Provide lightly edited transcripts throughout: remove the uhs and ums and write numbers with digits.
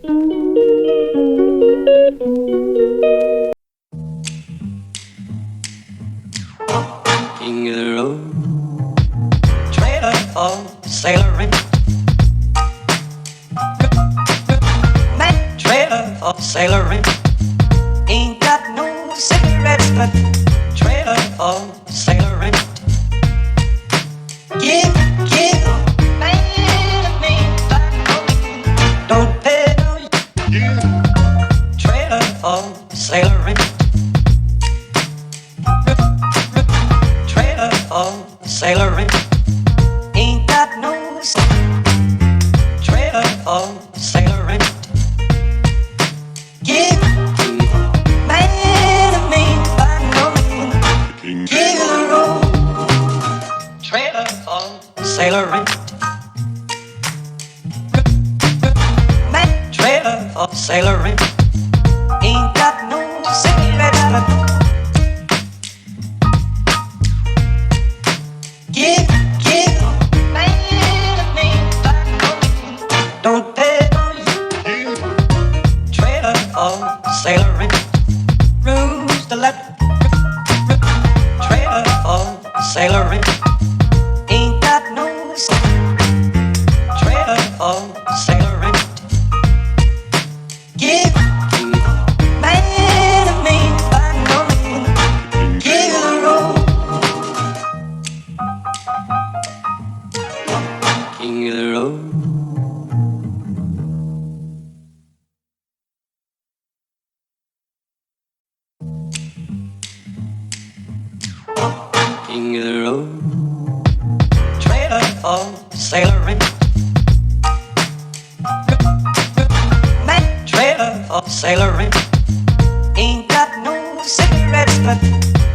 King of the road, trailer for sailoring, man, trailer for sailoring. Ain't got no cigarettes, but trailer for sailoring. Give, man, me, don't pay no. Trailer for sailoring. Trailer for sailoring. Ain't got no trailer for sailoring. Give, man, me, by no means. Give the road. Trailer for sailoring. Man, trailer for sailoring. Ain't got no cigarettes, but give, man, me, don't pay no. Trailer for sailoring. Rooms to let. Trailer for sailoring. Ain't got no trailer for sailoring. Give, man, me, by no means. Give the road. King of the road. King of the road, trailer for sailoring. Man, trailer for sailoring. Ain't got no cigarettes, but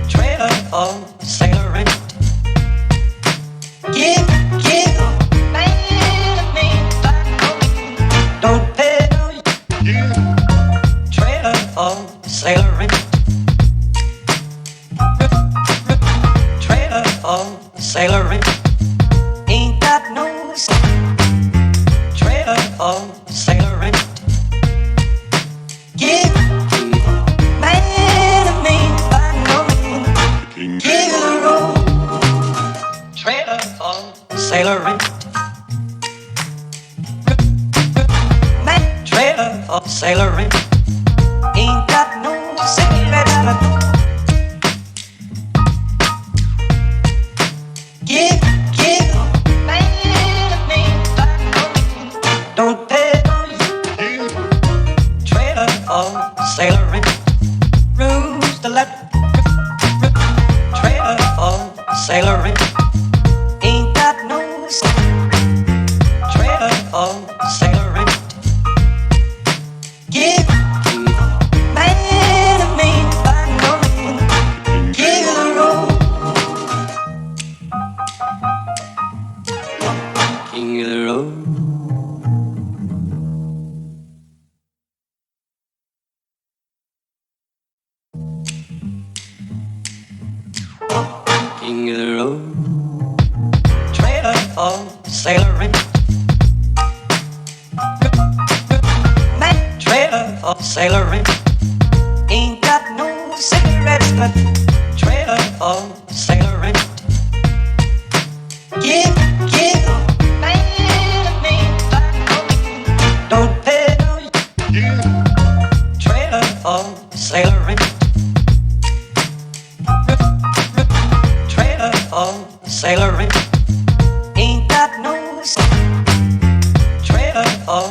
trailer for sailoring. Give, man, me, don't pay no. Trailer for sailoring. Trailer for sailoring. Ain't got no trailer for sailoring. Give, man, me, by no means. Give the road. Trailer for sailoring. Man, trailer for sailoring. Ain't got no cigarettes, but give, man, me, don't pay no. Trailer for sailoring. Rooms to let. Trailer for sailoring. Ain't got no trailer for sailoring. Give, man, me, by no means. Give the road. King of the road. King of the road, trailer for sailoring. Man, trailer for sailoring. Ain't got no cigarettes, but trailer for sailoring. Give, man, me, don't pay no. Trailer for sailoring. Trailer for sailoring. Ain't got no trailer for